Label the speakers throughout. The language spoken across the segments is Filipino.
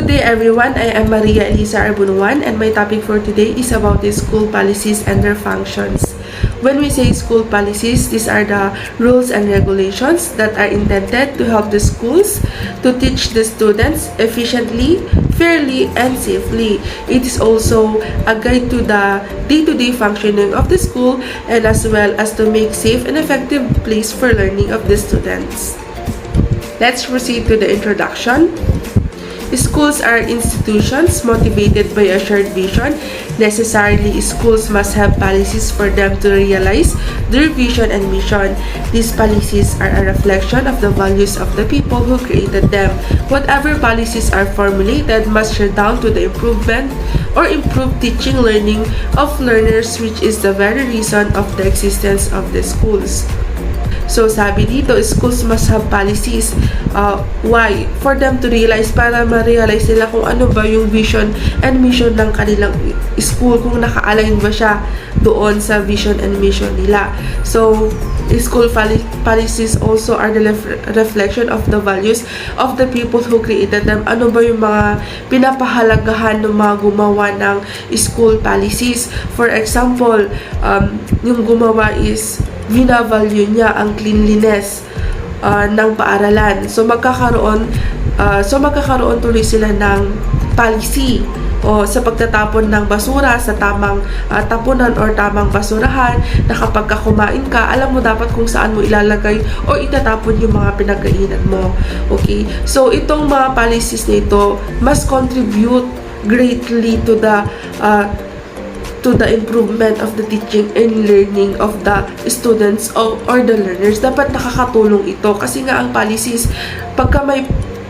Speaker 1: Good day everyone, I am Maria Elissa Bunuan and my topic for today is about the school policies and their functions. When we say school policies, these are the rules and regulations that are intended to help the schools to teach the students efficiently, fairly, and safely. It is also a guide to the day-to-day functioning of the school and as well as to make safe and effective place for learning of the students. Let's proceed to the introduction. Schools are institutions motivated by a shared vision. Necessarily, schools must have policies for them to realize their vision and mission. These policies are a reflection of the values of the people who created them. Whatever policies are formulated must redound to the improvement or improved teaching learning of learners, which is the very reason of the existence of the schools. So, sabi dito, schools must have policies. Why? For them to realize, para ma-realize nila kung ano ba yung vision and mission ng kanilang school, kung naka-align ba siya doon sa vision and mission nila. So, school policies also are the reflection of the values of the people who created them. Ano ba yung mga pinapahalagahan ng mga gumawa ng school policies? For example, yung gumawa is binavalue niya ang cleanliness ng paaralan. So magkakaroon tuloy sila ng policy sa pagtatapon ng basura sa tamang tapunan or tamang basurahan, na kapag kumain ka, alam mo dapat kung saan mo ilalagay o itatapon yung mga pinagkainan mo. Okay? So itong mga policies na ito must contribute greatly to the improvement of the teaching and learning of the students or the learners. Dapat nakakatulong ito kasi nga ang policies, pagka may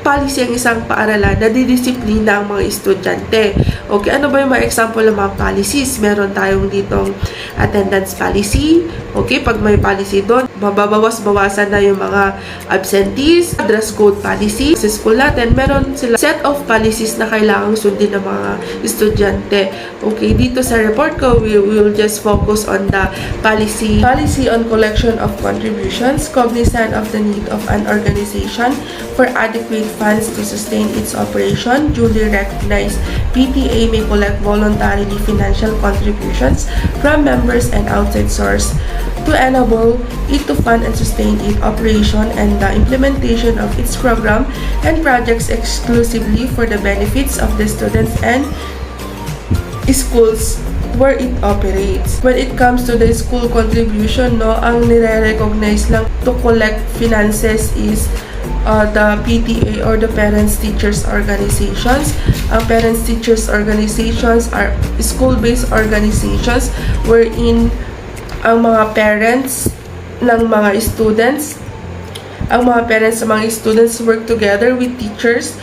Speaker 1: policy ang isang paaralan, nadidisiplina ang mga estudyante. Okay, ano ba yung mga example ng mga policies? Meron tayong ditong attendance policy. Okay, pag may policy doon, mababawas-bawasan na yung mga absentees. Dress code policy. Sa school natin, meron sila set of policies na kailangang sundin ng mga estudyante. Okay, dito sa report ko, we will just focus on the policy on collection of contributions, cognizant of the need of an organization for adequate funds to sustain its operation. Duly recognized, PTA may collect voluntarily financial contributions from members and outside source to enable it to fund and sustain its operation and the implementation of its program and projects exclusively for the benefits of the students and schools where it operates. When it comes to the school contribution, ang nire-recognize lang to collect finances is the PTA or the Parents-Teachers Organizations. Ang Parents-Teachers Organizations are school-based organizations wherein ang mga parents ng mga students work together with teachers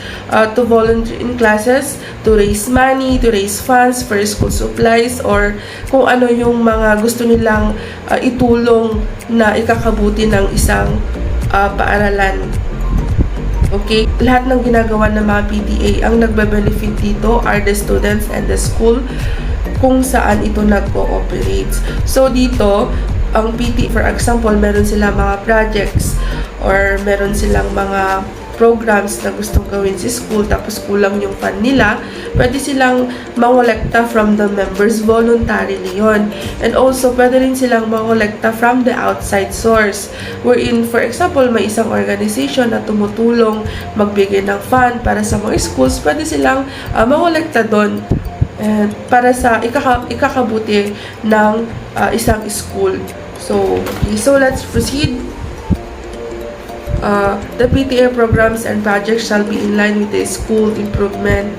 Speaker 1: to volunteer in classes, to raise money, to raise funds for school supplies, or kung ano yung mga gusto nilang itulong na ikakabuti ng isang paaralan. Okay, lahat ng ginagawa ng mga PTA, ang nagbe-benefit dito are the students and the school kung saan ito nag-cooperate. So dito, ang PTA, for example, meron silang mga projects or meron silang mga programs na gustong gawin sa school tapos kulang yung fund nila, pwede silang mangolekta from the members voluntarily yon. And also, pwede rin silang mangolekta from the outside source. Wherein, for example, may isang organization na tumutulong magbigay ng fund para sa mga schools, pwede silang mangolekta doon para sa ikakabuti ng isang school. So let's proceed. The PTA programs and projects shall be in line with the school improvement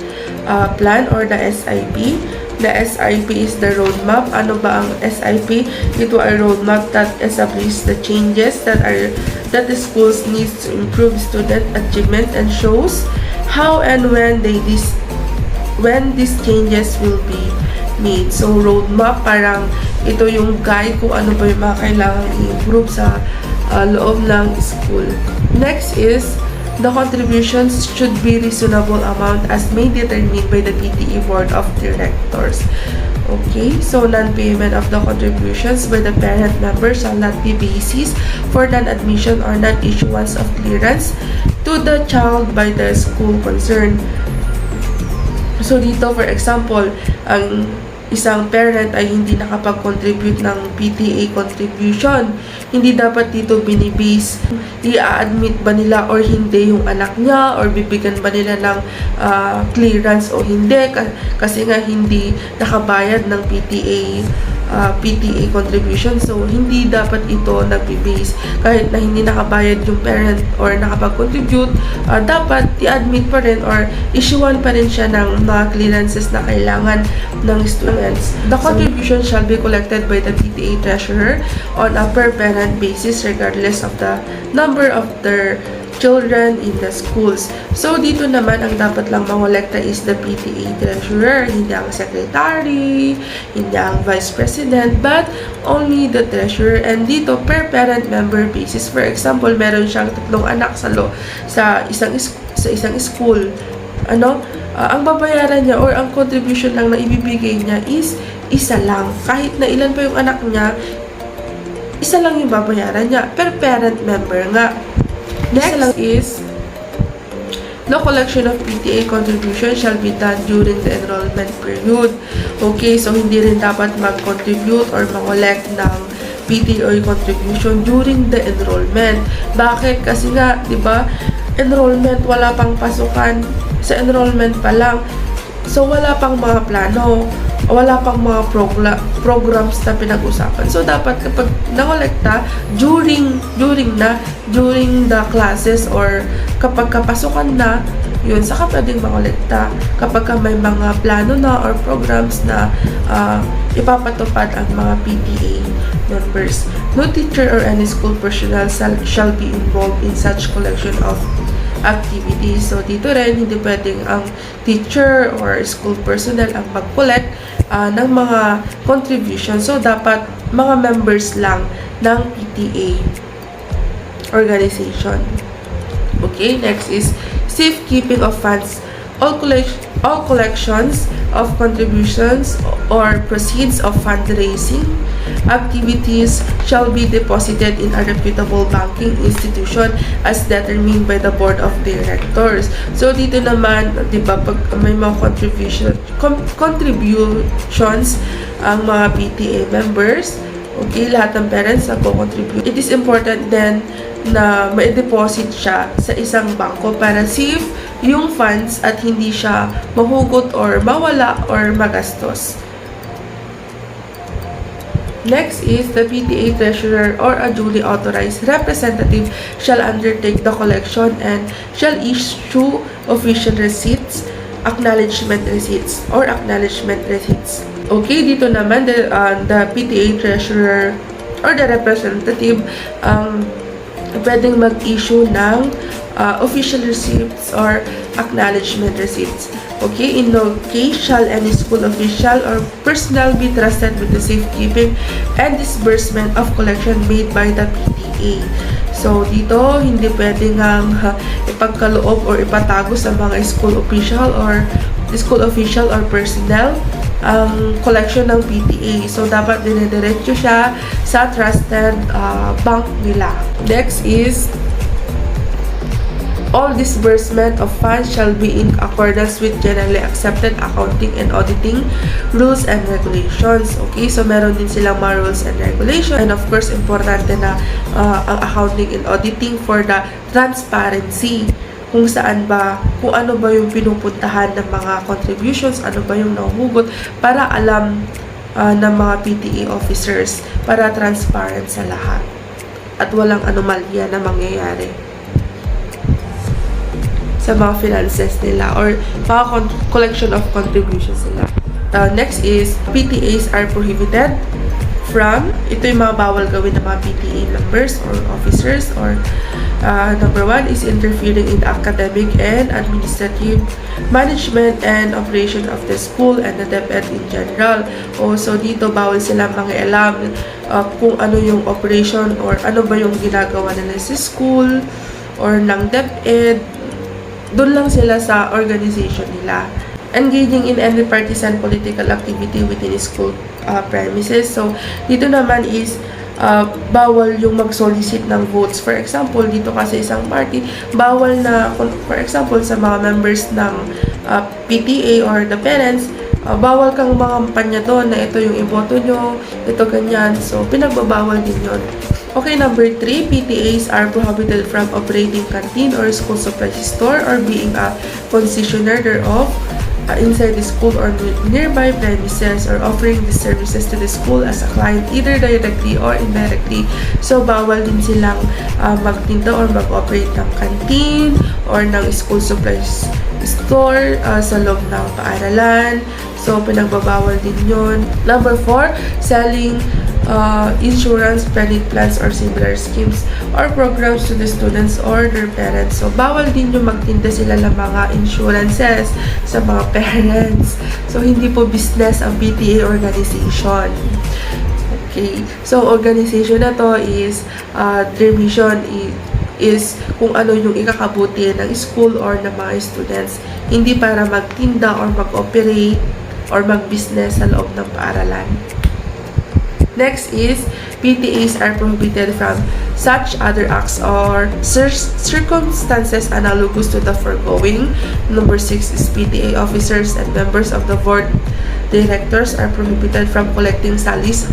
Speaker 1: plan or the SIP. The SIP is the roadmap. Ano ba ang SIP? Ito ay roadmap that establishes the changes that the schools needs to improve student achievement and shows how and when these changes will be made. So roadmap, parang ito yung guide kung ano ba yung mga kailangan i-improve sa loob ng school. Next is, the contributions should be reasonable amount as may determined by the PTA Board of Directors. Okay, so non-payment of the contributions by the parent member shall not be basis for non-admission or non-issuance of clearance to the child by the school concerned. So dito, for example, ang isang parent ay hindi nakapag-contribute ng PTA contribution. Hindi dapat dito binibase, i-admit ba nila or hindi yung anak niya, or bibigyan ba nila ng clearance o hindi, kasi nga hindi nakabayad ng PTA contribution. So, hindi dapat ito nagbe-base. Kahit na hindi nakabayad yung parent or nakapag-contribute, dapat i-admit pa rin or issuean pa rin siya ng mga clearances na kailangan ng students. The contribution shall be collected by the PTA treasurer on a per-parent basis regardless of the number of their children in the schools. So, dito naman, ang dapat lang mangolekta is the PTA treasurer, hindi ang secretary, hindi ang vice president, but only the treasurer. And dito, per parent member basis. For example, meron siyang 3 anak sa isang school. Ang babayaran niya or ang contribution lang na ibibigay niya is isa lang. Kahit na ilan pa yung anak niya, isa lang yung babayaran niya. Per parent member nga. Next is, no collection of PTA contribution shall be done during the enrollment period. Okay, so hindi rin dapat mag-contribute or mag-collect ng PTA contribution during the enrollment. Bakit? Kasi nga, di ba, enrollment, wala pang pasukan. Sa enrollment pa lang. So, wala pang mga plano, wala pang mga programs na pinag-usapan. So, dapat kapag nangolekta, during the classes or kapag kapasukan na, yun, saka pwedeng mangolekta. Kapag may mga plano na or programs na ipapatupad ang mga PTA members. No teacher or any school personnel shall be involved in such collection of activities. So, dito rin, hindi pwedeng ang teacher or school personnel ang mag-collect ng mga contribution. So, dapat mga members lang ng PTA organization. Okay, next is safekeeping of funds. All collections of contributions or proceeds of fundraising activities shall be deposited in a reputable banking institution as determined by the board of directors. So, dito naman, di ba, pag may mga contributions ang mga PTA members, okay, lahat ng parents na contribute. It is important then na ma-deposit siya sa isang bangko para safe yung funds at hindi siya mahugot or mawala or magastos. Next is the PTA treasurer or a duly authorized representative shall undertake the collection and shall issue official receipts, acknowledgement receipts. Okay, dito naman the PTA treasurer or the representative pwedeng mag-issue ng official receipts or acknowledgement receipts. Okay, in no case shall any school official or personnel be trusted with the safekeeping and disbursement of collection made by the PTA. So, dito, hindi pwedeng ipagkaloob or ipatago sa mga school official or personnel ang collection ng PTA. So, dapat dinediretso siya sa trusted bank nila. Next is, all disbursement of funds shall be in accordance with generally accepted accounting and auditing rules and regulations. Okay, so meron din silang mga rules and regulations. And of course, importante na ang accounting and auditing for the transparency. Kung ano ba yung pinupuntahan ng mga contributions, ano ba yung nahuhugot, para alam ng mga PTA officers, para transparent sa lahat. At walang anomalya na mangyayari sa mga finances nila or mga collection of contributions nila. Next is, PTAs are prohibited from, ito yung mga bawal gawin ng mga PTA members or officers, or number 1 is interfering in the academic and administrative management and operation of the school and the DepEd in general. So dito, bawal sila mangialam kung ano yung operation or ano ba yung ginagawa nila sa school or ng DepEd. Doon lang sila sa organization nila. Engaging in any partisan political activity within school premises. So, dito naman is bawal yung mag-solicit ng votes. For example, dito kasi isang party, bawal na, for example, sa mga members ng PTA or the parents, bawal kang mangampanya doon na ito yung iboto nyo, ito ganyan. So, pinagbabawal din yun. Okay, number 3, PTAs are prohibited from operating canteen or school supply store or being a concessionaire thereof inside the school or nearby premises or offering the services to the school as a client either directly or indirectly. So, bawal din silang magtinda or mag-operate ng canteen or ng school supplies store sa loob ng paaralan. So, pinagbabawal din yun. Number 4, selling insurance, credit plans, or similar schemes or programs to the students or their parents. So, bawal din yung magtinda sila ng mga insurances sa mga parents. So, hindi po business ang PTA organization. Okay. So, organization na to is, their mission is kung ano yung ikakabuti ng school or ng mga students. Hindi para magtinda or mag-operate or mag-business sa loob ng paaralan. Next is, PTAs are prohibited from such other acts or circumstances analogous to the foregoing. Number 6 is PTA officers and members of the board directors are prohibited from collecting salaries,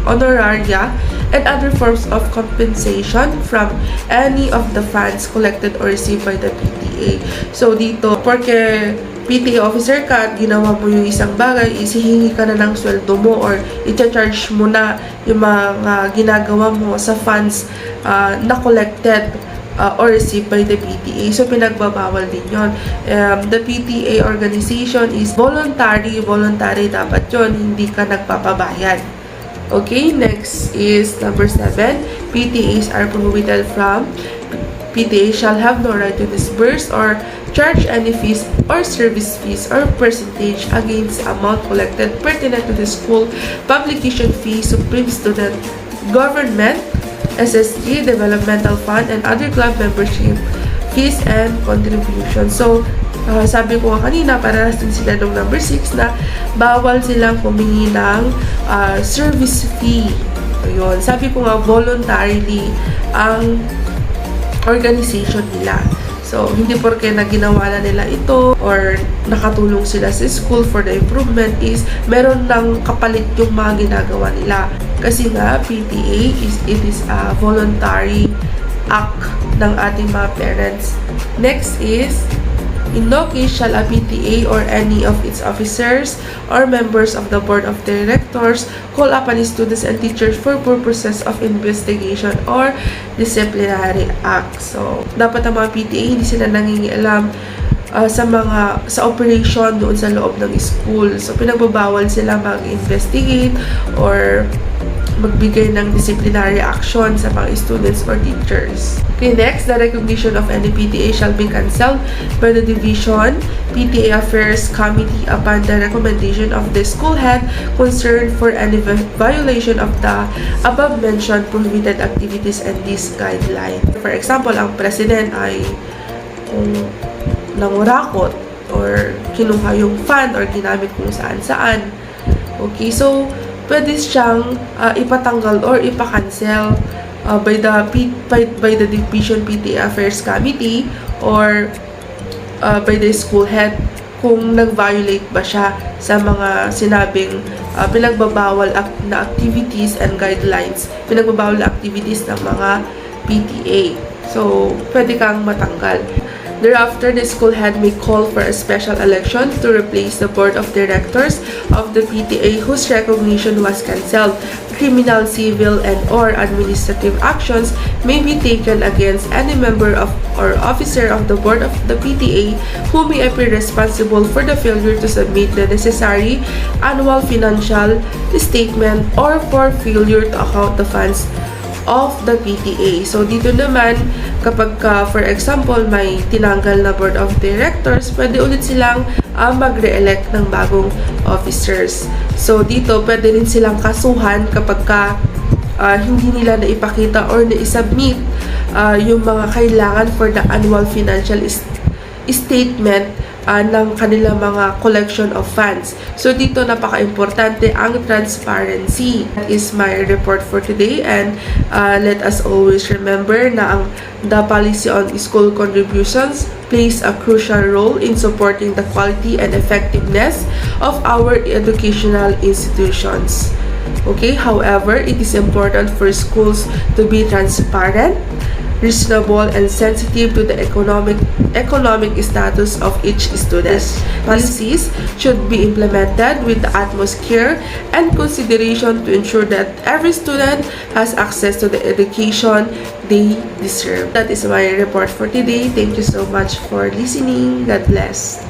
Speaker 1: honoraria, and other forms of compensation from any of the funds collected or received by the PTA. So, dito, porque PTA officer ka at ginawa mo yung isang bagay, isihingi ka na ng sweldo mo or i-charge mo na yung mga ginagawa mo sa funds na collected or received by the PTA. So, pinagbabawal din yun. The PTA organization is voluntary dapat yun, hindi ka nagpapabayad. Okay, next is number 7. PTAs are prohibited from PTA shall have no right to disburse or charge any fees or service fees or percentage against the amount collected pertinent to the school, publication fee, Supreme Student Government, SSG, Developmental Fund, and other club membership fees and contributions. So, sabi ko kanina, para din sila ng number 6 na bawal silang humingi ng service fee. Ayun. Sabi ko nga, voluntarily ang organization nila. So, hindi porke na ginawa na nila ito or nakatulong sila sa school for the improvement is meron ng kapalit yung mga ginagawa nila. Kasi nga, PTA it is a voluntary act ng ating mga parents. Next is, in no case shall a PTA or any of its officers or members of the board of directors call upon students and teachers for purposes of investigation or disciplinary act. So, dapat ang mga PTA hindi sila nangingialam sa operation doon sa loob ng school. So, pinagbabawal sila mag-investigate or magbigay ng disciplinary action sa mga students or teachers. Okay, next, the recognition of any PTA shall be cancelled by the Division PTA Affairs Committee upon the recommendation of the school head concerned for any violation of the above-mentioned prohibited activities and this guideline. For example, ang president ay nangurakot or kinuha yung fund or ginamit kung saan-saan. Okay, so pwede siyang ipatanggal or ipa-cancel by the Division PTA Affairs Committee or by the school head kung nag-violate ba siya sa mga sinabing pinagbabawal na activities and guidelines, pinagbabawal na activities ng mga PTA. So, pwede kang matanggal. Thereafter, the school head may call for a special election to replace the board of directors of the PTA whose recognition was cancelled. Criminal, civil, and or administrative actions may be taken against any member of or officer of the board of the PTA who may appear responsible for the failure to submit the necessary annual financial statement or for failure to account the funds of the PTA. So, dito naman, kapag for example, may tinanggal na board of directors, pwede ulit silang mag-re-elect ng bagong officers. So, dito, pwede rin silang kasuhan kapag hindi nila naipakita or na-submit yung mga kailangan for the annual financial statement ng kanilang mga collection of funds. So, dito napaka-importante ang transparency. That is my report for today, and let us always remember na the policy on school contributions plays a crucial role in supporting the quality and effectiveness of our educational institutions. Okay, however, it is important for schools to be transparent, reasonable, and sensitive to the economic status of each student. Policies should be implemented with the utmost care and consideration to ensure that every student has access to the education they deserve. That is my report for today. Thank you so much for listening. God bless.